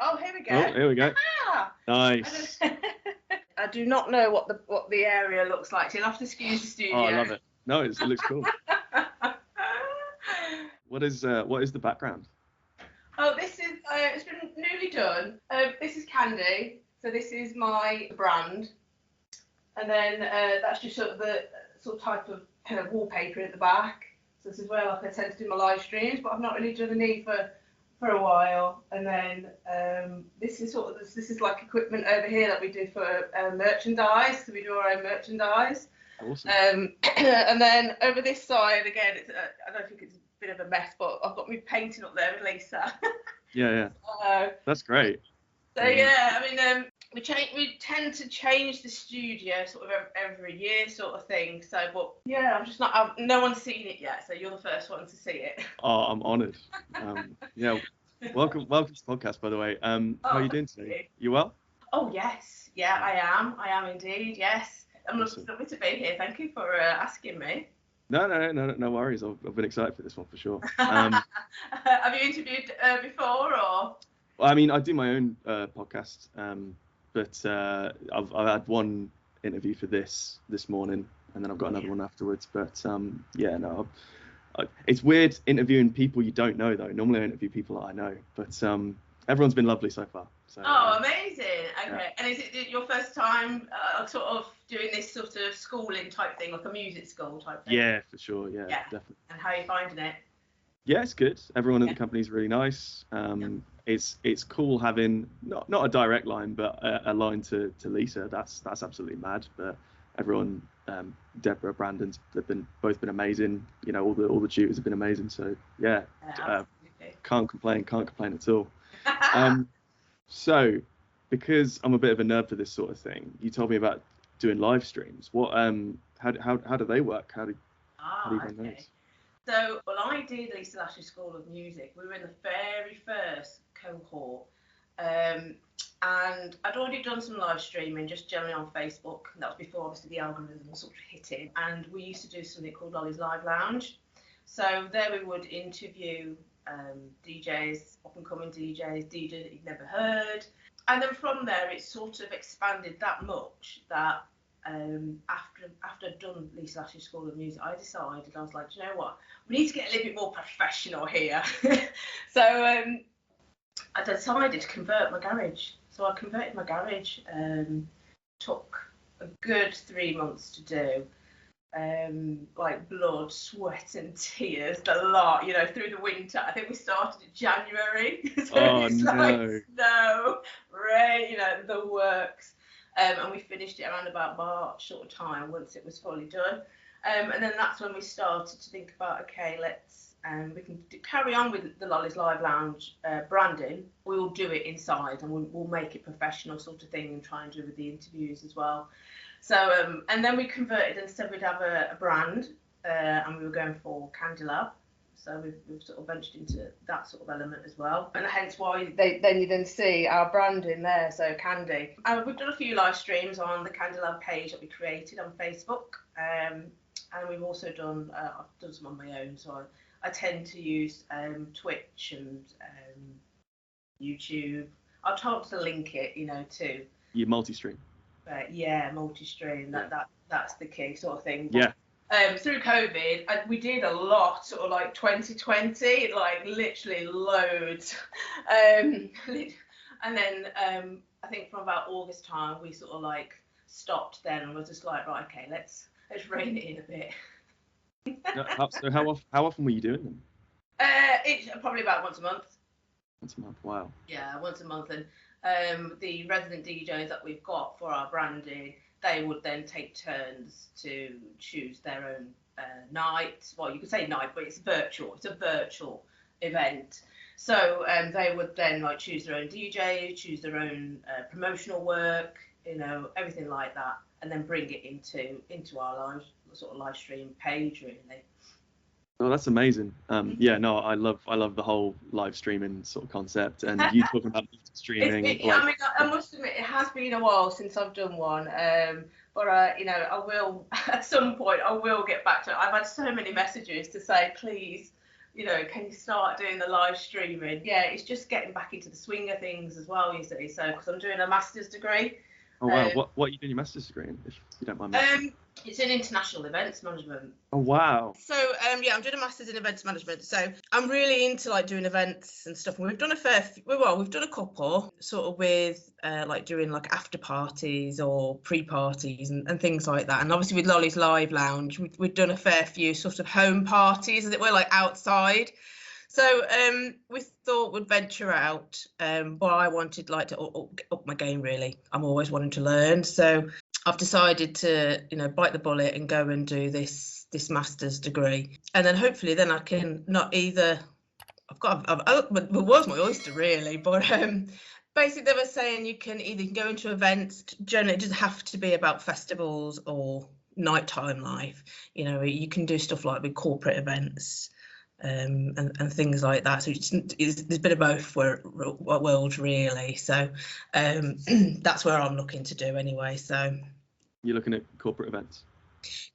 Oh, here we go. Oh, here we go. Ah! Nice. I do not know what the area looks like. So you'll have to excuse the studio. Oh, I love it. No, it looks cool. What is the background? Oh, this is it's been newly done. This is Candy. So this is my brand, and then that's just sort of the type of kind of wallpaper at the back. So this is where like I tend to do my live streams, but I've not really done any for a while. And then this is like equipment over here that we do for merchandise. So we do our own merchandise. Awesome. And then over this side again, it's I don't think it's a bit of a mess, but I've got me painting up there with Lisa. Yeah. That's great. So yeah, I mean, we tend to change the studio sort of every year, sort of thing. So, but yeah, I'm just not. No one's seen it yet, so you're the first one to see it. Oh, I'm honoured. Yeah, welcome to the podcast, by the way. How are you doing today? You well? Oh yes, yeah, I am indeed. Yes, I'm lovely to be here. Thank you for asking me. No worries. I've been excited for this one for sure. Have you interviewed before, or? Well, I mean, I do my own podcast, but I've had one interview for this morning, and then I've got another one afterwards. But it's weird interviewing people you don't know though. Normally I interview people that I know, but everyone's been lovely so far. So, amazing. Okay, yeah. And is it your first time sort of doing this sort of schooling type thing, like a music school type thing? Yeah, for sure. Yeah, definitely. And how are you finding it? Yeah, it's good. Everyone at the company is really nice. It's cool having not a direct line, but a line to Lisa. That's absolutely mad. But everyone, Deborah, Brandon's, they've both been amazing. You know, all the tutors have been amazing. So yeah, can't complain at all. So, because I'm a bit of a nerd for this sort of thing, you told me about doing live streams. What how do they work? How do you run those? So, well, I did Lisa Lashley School of Music. We were in the very first cohort, and I'd already done some live streaming just generally on Facebook. That was before obviously the algorithm sort of hit in. And we used to do something called Lolly's Live Lounge. So there we would interview DJs, up and coming DJs that you'd never heard. And then from there, it sort of expanded that much that after I'd done Lisa Lashley School of Music, I decided, I was like, you know what, we need to get a little bit more professional here. So I decided to convert my garage. So I converted my garage. Took a good 3 months to do. Like blood, sweat and tears, a lot, you know, through the winter. I think we started in January. So it's like snow, rain, you know, the works. And we finished it around about March sort of time once it was fully done. And then that's when we started to think about, okay, let's we can carry on with the Lolly's Live Lounge branding. We'll do it inside and we'll make it professional sort of thing and try and do with the interviews as well. So and then we converted and said we'd have a brand, and we were going for Candy Lab. So we've sort of ventured into that sort of element as well, and hence why you then see our branding there. So Candy. We've done a few live streams on the Candy Lab page that we created on Facebook, and we've also done I've done some on my own. So I tend to use Twitch and YouTube. I'll try to link it, you know, to you multi-stream. Yeah, multi-stream. That's the key sort of thing. Yeah. Through COVID, we did a lot, sort of like 2020, like literally loads. And then I think from about August time, we sort of like stopped then and was just like, right, okay, let's rein it in a bit. So how often were you doing them? It's probably about once a month. Once a month, wow. Yeah, once a month. And the resident DJs that we've got for our branding, they would then take turns to choose their own night. Well, you could say night, but it's virtual. It's a virtual event. So they would then like choose their own DJ, choose their own promotional work, you know, everything like that, and then bring it into our live stream page really. Oh, that's amazing. Yeah, no, I love the whole live streaming sort of concept, and you talking about streaming. I mean, I must admit, it has been a while since I've done one, but you know, I will at some point. I will get back to it. I've had so many messages to say, please, you know, can you start doing the live streaming? Yeah, it's just getting back into the swing of things as well, you see. So, because I'm doing a master's degree. Oh wow, what are you doing your master's degree in, if you don't mind me? It's in international events management. Oh wow. So yeah, I'm doing a master's in events management. So I'm really into like doing events and stuff. And we've done we've done a couple sort of with like doing like after parties or pre-parties and things like that. And obviously with Lolly's Live Lounge, we've done a fair few sort of home parties, as it were, like outside. So we thought we'd venture out, but I wanted like to up my game really. I'm always wanting to learn. So I've decided to, you know, bite the bullet and go and do this master's degree, and then hopefully then I can not either. It was my oyster really, but basically they were saying you can either go into events. Generally, it doesn't have to be about festivals or nighttime life. You know, you can do stuff like with corporate events. And things like that. So there's a bit of both worlds really. So that's where I'm looking to do anyway. So you're looking at corporate events.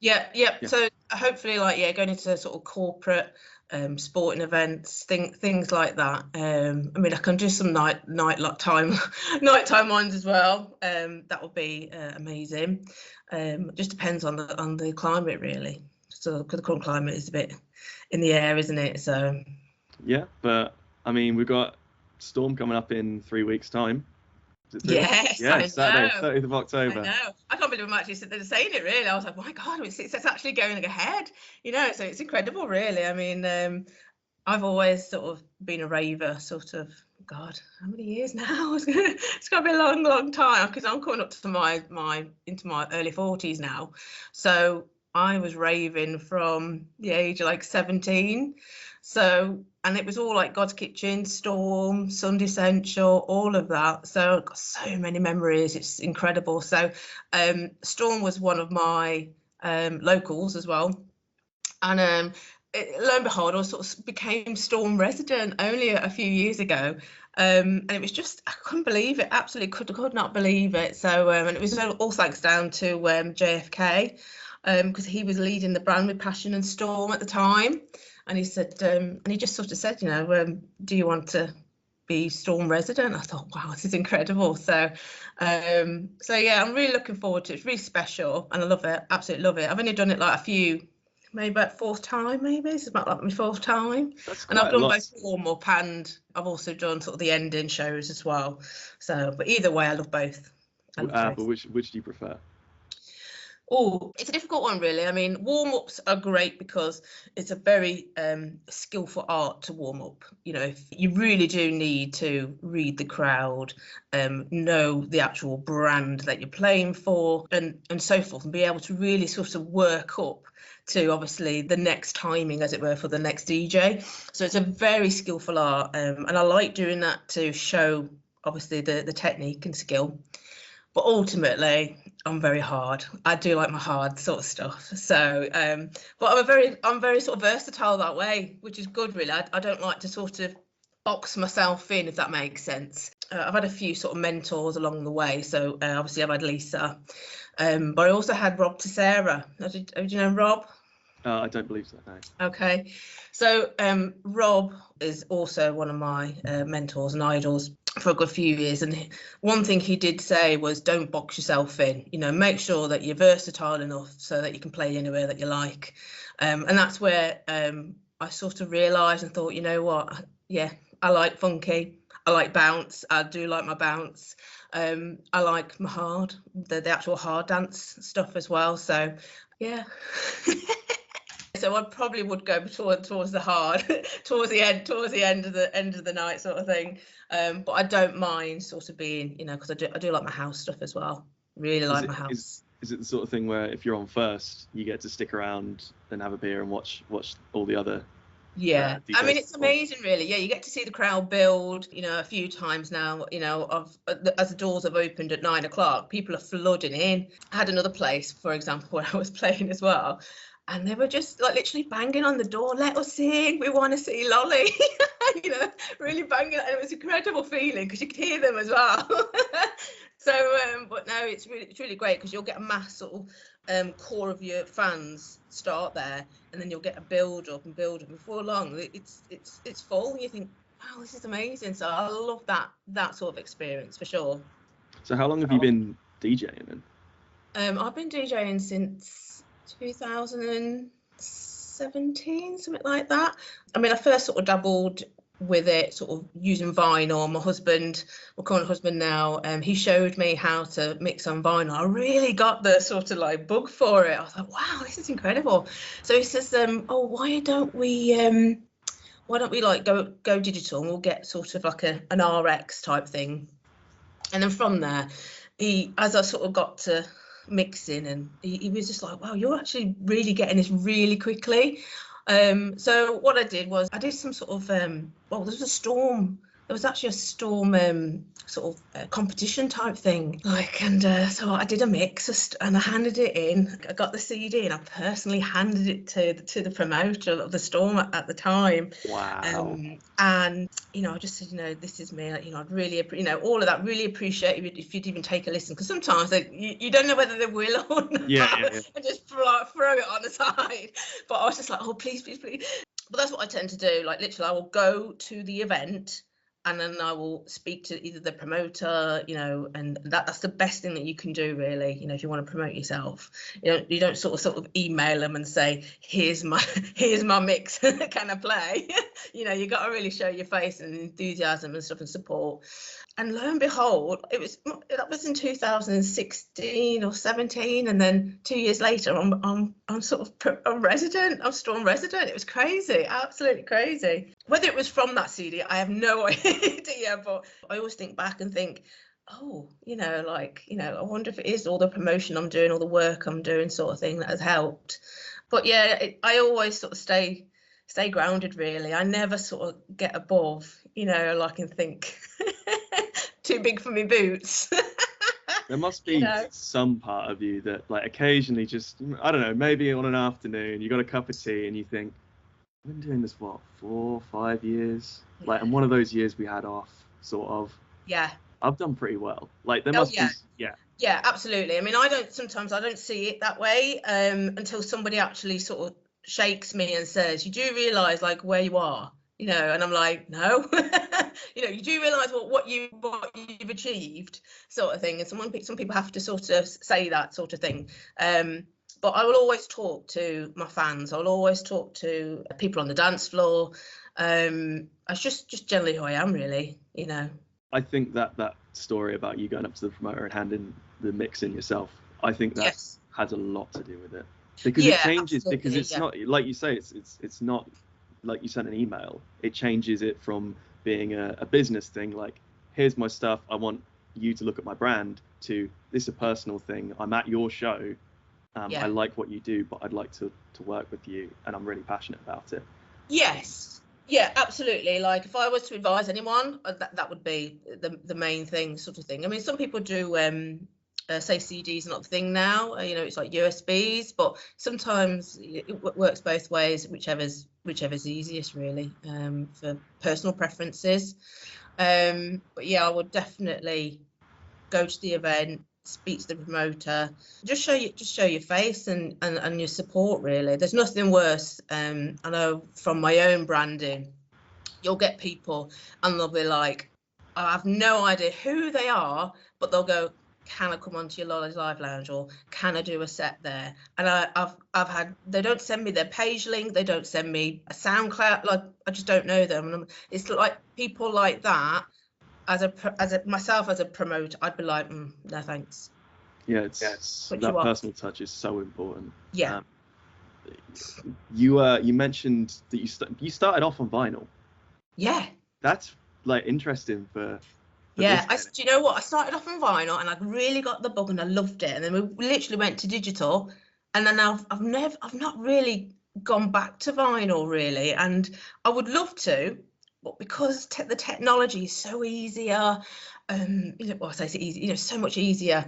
Yeah. So hopefully, like going into sort of corporate sporting events, things like that. I mean, I can do some nighttime ones as well. That would be amazing. Just depends on the climate really. So the current climate is a bit in the air, isn't it? So yeah, but I mean, we've got Storm coming up in 3 weeks' time. Yes, yeah, Saturday, 30th of October. I know. I can't believe I'm actually sitting there saying it. Really, I was like, my God, it's actually going ahead. You know, so it's incredible, really. I mean, I've always sort of been a raver, sort of. God, how many years now? It's got to be a long time because I'm coming up to into my early 40s now. So I was raving from the age of like 17. So, and it was all like God's Kitchen, Storm, Sunday Central, all of that. So I've got so many memories. It's incredible. So Storm was one of my locals as well. And lo and behold, I sort of became Storm resident only a few years ago. And it was just, I couldn't believe it. Absolutely could not believe it. So, and it was all thanks down to JFK. Because he was leading the brand with Passion and Storm at the time, and he said, and he just sort of said, you know, do you want to be Storm resident? I thought, wow, this is incredible. So yeah, I'm really looking forward to it. It's really special, and I love it, absolutely love it. I've only done it like maybe about fourth time, maybe it's about like my fourth time. And I've done both warm up and I've also done sort of the ending shows as well. So, but either way, I love both. But which do you prefer? Oh, it's a difficult one, really. I mean, warm-ups are great because it's a very skillful art to warm up. You know, if you really do need to read the crowd, know the actual brand that you're playing for, and so forth, and be able to really sort of work up to obviously the next timing, as it were, for the next DJ. So it's a very skillful art, and I like doing that to show obviously the technique and skill. But ultimately, I'm very hard. I do like my hard sort of stuff. So, but I'm very sort of versatile that way, which is good, really. I don't like to sort of box myself in, if that makes sense. I've had a few sort of mentors along the way. So obviously I've had Lisa, but I also had Rob Tissera. Do you know Rob? I don't believe so, no. Okay. So Rob is also one of my mentors and idols for a good few years, and one thing he did say was, don't box yourself in, you know, make sure that you're versatile enough so that you can play anywhere that you like. And that's where I sort of realised and thought, you know what, yeah, I like funky, I like bounce, I do like my bounce, I like my hard, the actual hard dance stuff as well. So yeah. So I probably would go towards the hard, towards the end of the night sort of thing. But I don't mind sort of being, you know, because I do like my house stuff as well. Really like my house. Is it the sort of thing where if you're on first, you get to stick around and have a beer and watch all the other? Yeah, I mean, it's amazing, really. Yeah, you get to see the crowd build, you know, a few times now, you know, as the doors have opened at 9 o'clock, people are flooding in. I had another place, for example, where I was playing as well. And they were just like literally banging on the door, let us in, we want to see Lolly, you know, really banging. And it was an incredible feeling because you could hear them as well. But no, it's really great because you'll get a mass sort of core of your fans start there, and then you'll get a build up. Before long, it's full. You think, wow, this is amazing. So I love that sort of experience for sure. So how long have you been DJing then? I've been DJing since 2017, something like that. I mean, I first sort of dabbled with it, sort of using vinyl. My current husband now, he showed me how to mix on vinyl. I really got the sort of like bug for it. I was like, wow, this is incredible. So he says, oh, why don't we like go digital, and we'll get sort of like an RX type thing. And then from there, as I sort of got to mixing, and he was just like, wow, you're actually really getting this really quickly. So what I did was I did some sort of there was actually a storm sort of competition type thing, so I did a mix and I handed it in. I got the CD and I personally handed it to the promoter of the storm at the time. Wow. And I just said, this is me. I'd really, all of that. Really appreciate it if you'd even take a listen, because sometimes you don't know whether they will or not. Yeah. And just throw it on the side. But I was just like, oh, please. But that's what I tend to do. Like literally, I will go to the event, and then I will speak to either the promoter, and that's the best thing that you can do, really. If you want to promote yourself, you don't sort of email them and say, here's my mix, can I play? You got to really show your face and enthusiasm and stuff and support. And lo and behold, that was in 2016 or 17, and then 2 years later, I'm sort of a resident. I'm Storm resident. It was crazy, absolutely crazy. Whether it was from that CD, I have no idea. But I always think back and think, oh, I wonder if it is all the promotion I'm doing, all the work I'm doing, sort of thing that has helped. But yeah, I always sort of stay grounded, really. I never sort of get above, and think too big for me boots. There must be some part of you that, like, occasionally just, I don't know, maybe on an afternoon you got a cup of tea and you think, I've been doing this 4 5 years, like, and one of those years we had off, sort of. Yeah, I've done pretty well. Like, there must be. Yeah, absolutely. I mean, sometimes I don't see it that way until somebody actually sort of shakes me and says, you do realise like where you are, and I'm like, no. You do realise what you've achieved, sort of thing. And some people have to sort of say that sort of thing. But I will always talk to my fans. I'll always talk to people on the dance floor. It's just generally who I am, really. I think that story about you going up to the promoter and handing the mix in yourself, I think that has a lot to do with it, because it changes. Because it's not like you say, it's not like you sent an email. It changes it from being a business thing, like, here's my stuff, I want you to look at my brand, to this is a personal thing. I'm at your show. I like what you do, but I'd like to work with you, and I'm really passionate about it. Yes. Yeah, absolutely. Like, if I was to advise anyone, that would be the main thing, sort of thing. I mean, some people do say CDs are not the thing now. It's like USBs, but sometimes it works both ways, whichever's easiest, really, for personal preferences. But yeah, I would definitely go to the event, speak to the promoter, just show your face and your support, really. There's nothing worse. I know from my own branding, you'll get people and they'll be like, I have no idea who they are, but they'll go, can I come onto your Lolly's Live Lounge, or can I do a set there? And I've had, they don't send me their page link, they don't send me a SoundCloud, like, I just don't know them. And it's like people like that. As a promoter, I'd be like, no thanks. Yeah, it's that personal touch is so important. Yeah. You mentioned that you started off on vinyl. Yeah. That's like interesting for yeah. Do you know what? I started off on vinyl and I really got the bug and I loved it. And then we literally went to digital, and then I've not really gone back to vinyl, really. And I would love to, but because the technology is so easier, I say it's easy, so much easier,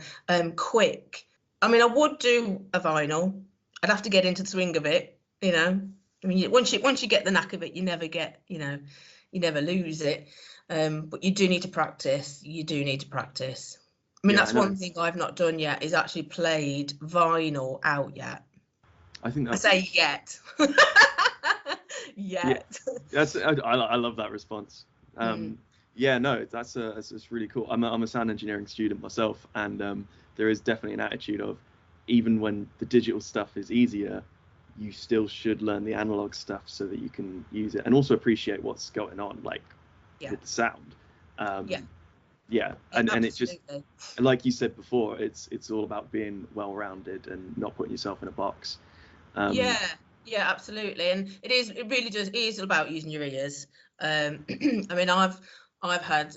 quick. I mean, I would do a vinyl. I'd have to get into the swing of it, I mean, once you get the knack of it, you never get, you never lose it. But you do need to practice. You do need to practice. I mean, Yeah, that's one thing I've not done yet, is actually played vinyl out yet. I think I that's say yet. yeah, I love that response. Yeah, no, that's really cool. I'm a sound engineering student myself, and there is definitely an attitude of, even when the digital stuff is easier, you still should learn the analog stuff so that you can use it and also appreciate what's going on, like with the sound. And it just, like you said before, it's all about being well-rounded and not putting yourself in a box. Yeah, absolutely, and it really is about using your ears. I mean, I've had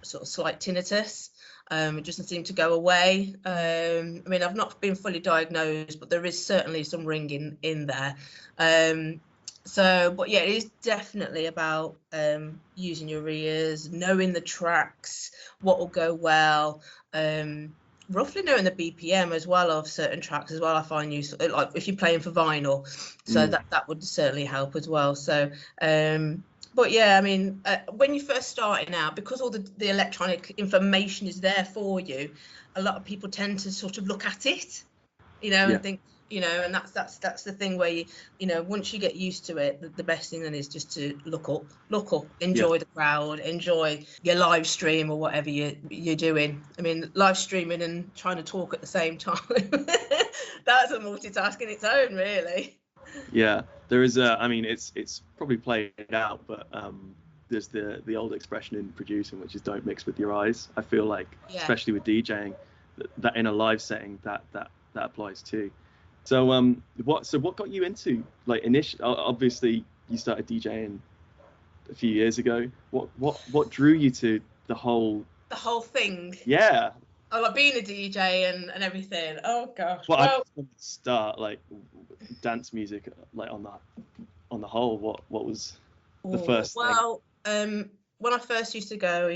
sort of slight tinnitus. It doesn't seem to go away. I mean, I've not been fully diagnosed, but there is certainly some ringing in there. But yeah, it is definitely about using your ears, knowing the tracks, what will go well, roughly knowing the BPM as well of certain tracks as well. I find useful, like if you're playing for vinyl, so that would certainly help as well. So but yeah, I mean, when you're first starting out, because all the electronic information is there for you, a lot of people tend to sort of look at it, and think, and that's the thing where once you get used to it, the best thing then is just to look up, enjoy the crowd, enjoy your live stream or whatever you're doing. I mean, live streaming and trying to talk at the same time, that's a multitask in its own, really. Yeah, there is I mean, it's probably played out, but there's the old expression in producing, which is don't mix with your eyes. I feel like, especially with DJing, that in a live setting, that applies too. So what got you into, like, obviously you started DJing a few years ago. What drew you to the whole thing? Yeah. Oh, like being a DJ and everything. Oh gosh. Well, I just wanted to start, like, dance music, like on the whole. What was the first thing? Well, when I first used to go,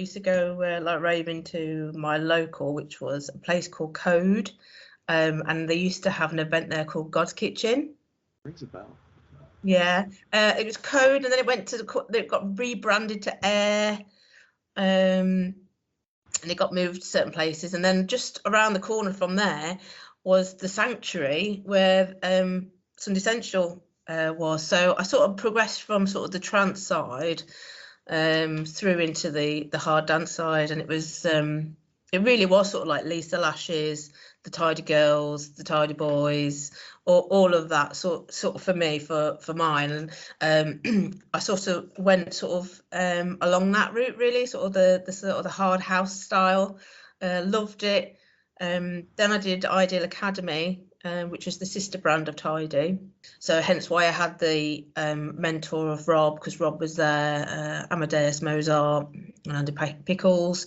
like raving to my local, which was a place called Code, and they used to have an event there called God's Kitchen. Rings a bell. Yeah, it was Code, and then it got rebranded to Air, and it got moved to certain places, and then just around the corner from there was the Sanctuary, where Sunday Central was. So I sort of progressed from sort of the trance side through into the hard dance side, and it really was sort of like Lisa Lashes, the Tidy Girls, the Tidy Boys, all of that sort of for me, for mine. And I sort of went sort of along that route, really, sort of the sort of the hard house style. Loved it. Then I did Ideal Academy, which is the sister brand of Tidy. So hence why I had the mentor of Rob, because Rob was there, Amadeus Mozart and Andy Pickles.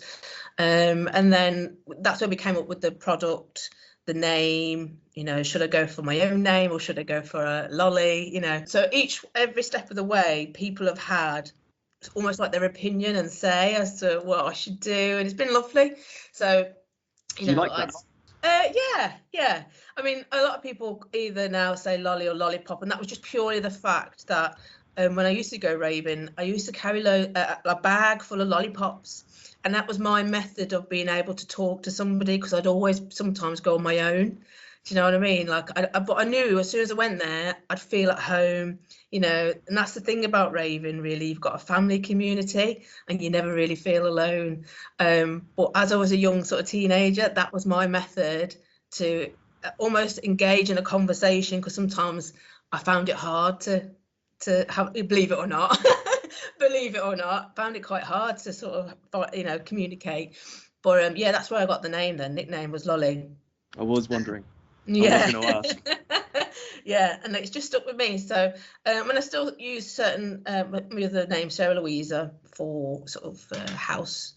And then that's where we came up with the product, the name, should I go for my own name or should I go for a lolly, So every step of the way, people have had almost like their opinion and say as to what I should do, and it's been lovely. So, Do you like that? Yeah. I mean, a lot of people either now say lolly or lollipop, and that was just purely the fact that when I used to go raving, I used to carry a bag full of lollipops. And that was my method of being able to talk to somebody, because I'd always sometimes go on my own. Do you know what I mean? Like, but I knew as soon as I went there, I'd feel at home, and that's the thing about raving, really. You've got a family community and you never really feel alone. But as I was a young sort of teenager, that was my method to almost engage in a conversation, because sometimes I found it hard to have, believe it or not. Found it quite hard to sort of, communicate. But yeah, that's where I got the name then. Nickname was Lolly. I was wondering. Yeah. I was going to ask. Yeah, and it's just stuck with me. So and I still use certain my other name, Sarah Louisa, for sort of house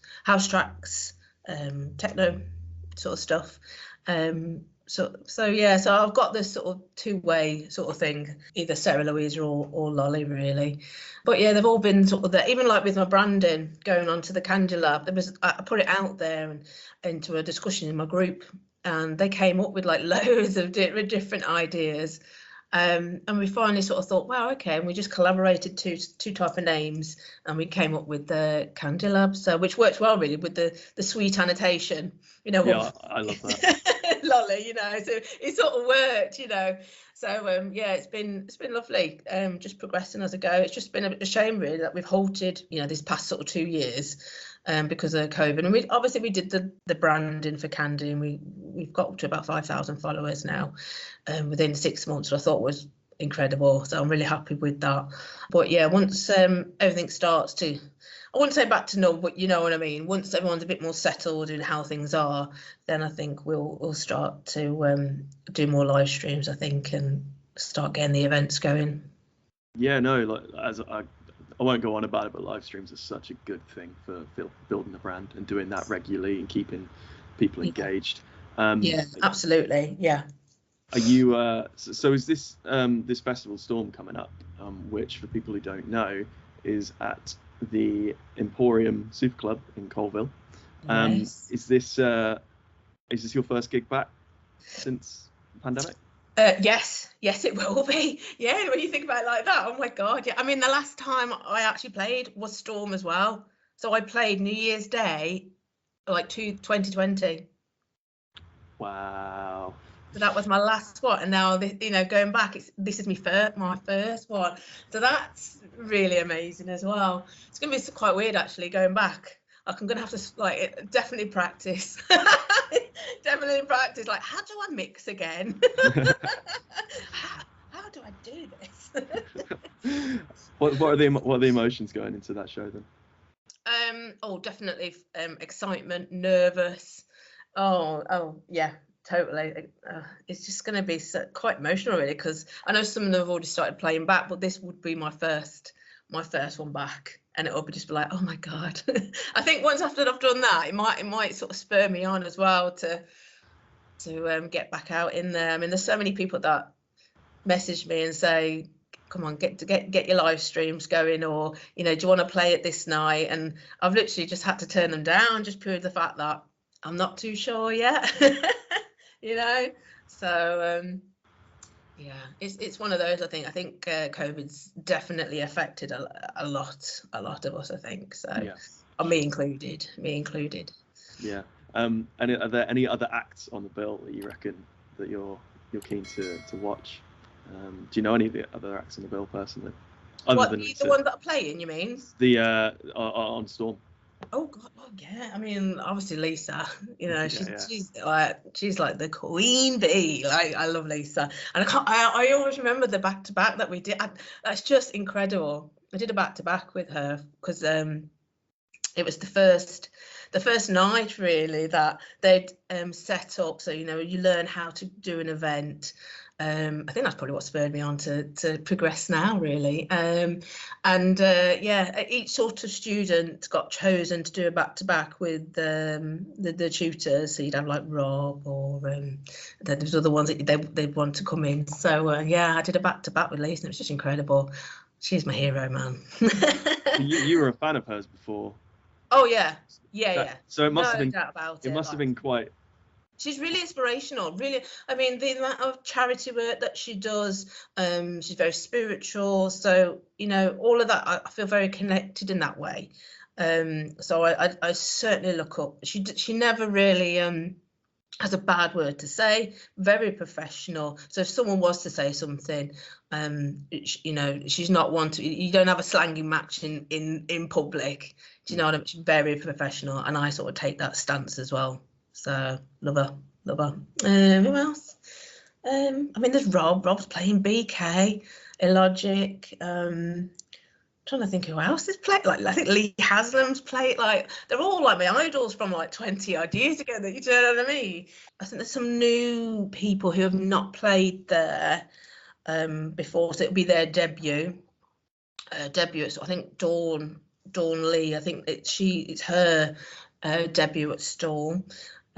tracks, techno sort of stuff. So yeah, so I've got this sort of two-way sort of thing, either Sarah Louisa or Lolly, really. But yeah, they've all been sort of there. Even like with my branding, going on to the Candy Lab, I put it out there and into a discussion in my group, and they came up with like loads of different ideas. And we finally sort of thought, wow, okay, and we just collaborated two type of names, and we came up with the Candy Lab, so which works well really with the sweet annotation, you know. Yeah, I love that. Lolly, you know, so it sort of worked, you know. So yeah, it's been lovely, just progressing as I go. It's just been a shame really that we've halted, you know, this past sort of 2 years because of COVID. And we did the branding for Candy, and we've got up to about 5,000 followers now within 6 months, which I thought was incredible. So I'm really happy with that. But yeah, once everything starts to, I wouldn't say back to normal, but you know what I mean. Once everyone's a bit more settled in how things are, then I think we'll start to do more live streams, I think, and start getting the events going. Yeah, no, like I won't go on about it, but live streams are such a good thing for building the brand and doing that regularly and keeping people engaged. Yeah, absolutely. Yeah. Are you so is this this festival Storm coming up, which for people who don't know is at the Emporium Super Club in Colville? Nice. Is this your first gig back since the pandemic? Yes, it will be. Yeah, when you think about it like that, oh my God. Yeah, I mean, the last time I actually played was Storm as well. So I played New Year's Day, like 2020. Wow. So that was my last one, and now you know, going back, this is my first one. So that's really amazing as well. It's going to be quite weird actually going back. Like I'm going to have to definitely practice. Definitely practice. Like, how do I mix again? how do I do this? What are the emotions going into that show then? Definitely excitement, nervous. Oh yeah, totally. It's just going to be quite emotional really, because I know some of them have already started playing back, but this would be my first one back, and it'll just be like, oh my God. I think once after I've done that, it might sort of spur me on as well to get back out in there. I mean, there's so many people that message me and say, come on, get your live streams going, or you know, do you want to play it this night? And I've literally just had to turn them down, just pure the fact that I'm not too sure yet. You know, so yeah, it's one of those. I think COVID's definitely affected a lot of us, I think. So yeah. Me included. Yeah. And are there any other acts on the bill that you reckon that you're keen to watch? Do you know any of the other acts on the bill personally? What, the ones that are playing, you mean? The on Storm. Oh God, oh yeah. I mean, obviously Lisa. You know, she's like the queen bee. Like, I love Lisa, and I always remember the back-to-back that we did. That's just incredible. I did a back-to-back with her because it was the first night really that they'd set up. So you know, you learn how to do an event. I think that's probably what spurred me on to progress now, really. Yeah, each sort of student got chosen to do a back-to-back with the tutors. So you'd have like Rob, or there was other ones that they'd want to come in. So yeah, I did a back-to-back with Lisa, and it was just incredible. She's my hero, man. you were a fan of hers before. Oh yeah. So it must have been. No doubt about it. It must have been quite. She's really inspirational, really. I mean, the amount of charity work that she does, she's very spiritual. So, you know, all of that, I feel very connected in that way. So I certainly look up. She never really has a bad word to say, very professional. So if someone was to say something, you know, she's not one to, you don't have a slanging match in public. Do you know what I mean? She's very professional, and I sort of take that stance as well. So love her. Who else? I mean, there's Rob's playing BK, Illogic. Trying to think who else is playing. Like, I think Lee Haslam's played. Like, they're all like my idols from like 20 odd years ago. You know what I mean? I think there's some new people who have not played there before, so it'll be their debut. So I think Dawn Lee. I think it's her debut at Storm.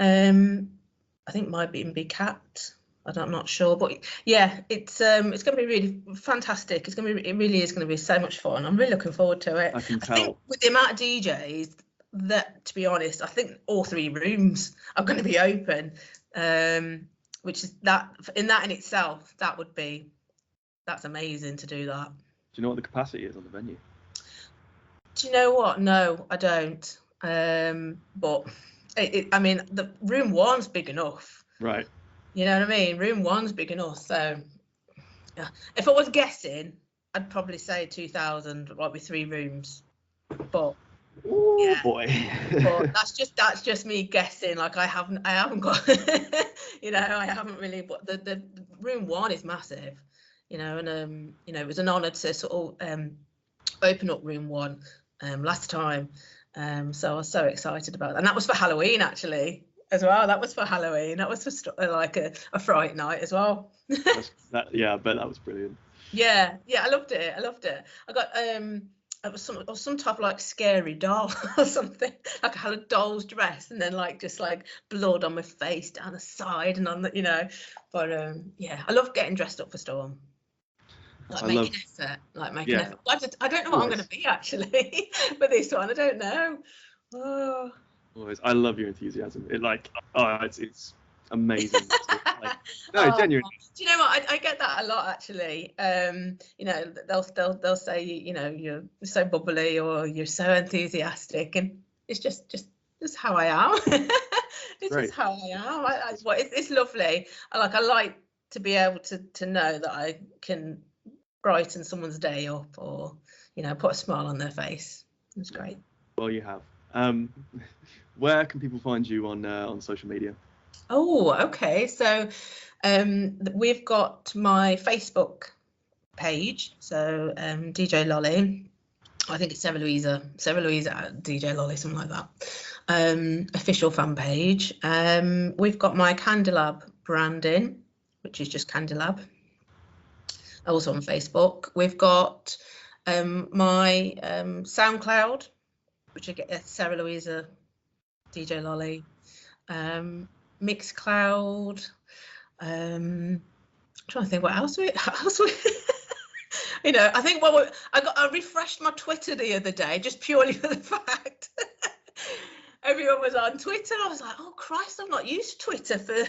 I think might be in Big Cat. I'm not sure, but yeah, it's going to be really fantastic. It really is going to be so much fun. I'm really looking forward to it. I can tell. Think with the amount of DJs, that, to be honest, I think all 3 rooms are going to be open, which is that in itself, that would be that's amazing to do that. Do you know what the capacity is on the venue? Do you know what? No, I don't. But I mean, the room 1's big enough. Right. You know what I mean? Room 1's big enough. So, yeah. If I was guessing, I'd probably say 2,000, like with 3 rooms. But Oh yeah. boy. But that's just me guessing. Like I haven't got, you know, I haven't really. But the room 1 is massive, you know, and you know, it was an honour to sort of open up room 1 last time. So I was so excited about that, and that was for Halloween actually as well. That was for Halloween. That was for like a Fright night as well. Yeah, I bet that was brilliant. Yeah, I loved it. I got it was some type of like scary doll or something. Like I had a doll's dress, and then like just like blood on my face down the side and on the, you know. But yeah, I love getting dressed up for Storm. Like making effort. I don't know what I'm going to be actually for this one. I don't know. Oh. Always. I love your enthusiasm. It's amazing. No, genuinely. Do you know what? I get that a lot actually. You know, they'll say, you know, you're so bubbly or you're so enthusiastic, and it's just how I am. It's Great. just how I am. It's lovely. I like to be able to know that I can brighten someone's day up, or you know, put a smile on their face. It's great. Well, you have. Where can people find you on social media? Oh, okay. So we've got my Facebook page. So DJ Lolly. I think it's Sarah Louisa at DJ Lolly, something like that. Official fan page. We've got my Candelab branding, which is just Candelab. Also on Facebook. We've got my SoundCloud, which I get Sarah Louisa, DJ Lolly. Mixcloud. I'm trying to think what else we you know, I think I refreshed my Twitter the other day just purely for the fact everyone was on Twitter. I was like, oh Christ, I've not used Twitter for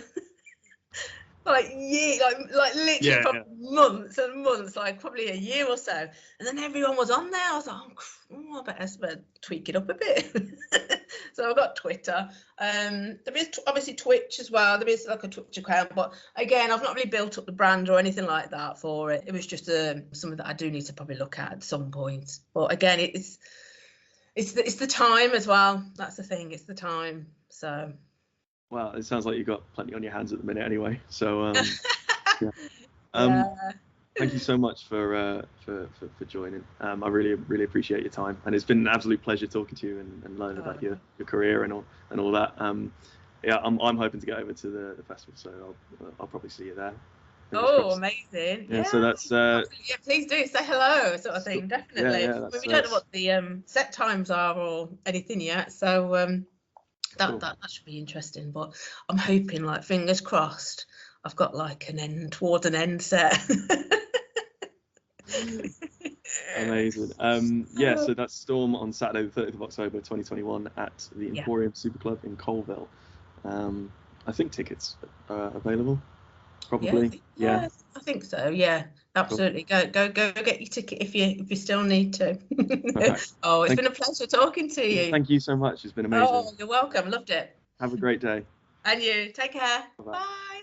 like years, like literally for months and months, like probably a year or so. And then everyone was on there. I was like, oh, I better tweak it up a bit. So I've got Twitter. There is obviously Twitch as well. There is like a Twitch account, but again, I've not really built up the brand or anything like that for it. It was just something that I do need to probably look at some point. But again, it's the time as well. That's the thing. It's the time. So. Well, it sounds like you've got plenty on your hands at the minute anyway. So thank you so much for joining. I really appreciate your time, and it's been an absolute pleasure talking to you and learning about your career and all that. Yeah, I'm hoping to get over to the festival, so I'll probably see you there. Oh, amazing! Yeah, so that's yeah. Please do say hello, sort of thing. Definitely. We don't know what the set times are or anything yet, so that should be interesting. But I'm hoping, like, fingers crossed, I've got like towards an end set. Amazing. Yeah, so that's Storm on Saturday the 30th of October 2021 at the Emporium Super Club in Colville. I think tickets are available. Probably. Yeah. I think so. Yeah, absolutely. Cool. Go get your ticket if you still need to. Okay. Oh, it's been a pleasure talking to you. Thank you so much. It's been amazing. Oh, you're welcome. Loved it. Have a great day. And you. Take care. Bye. Bye.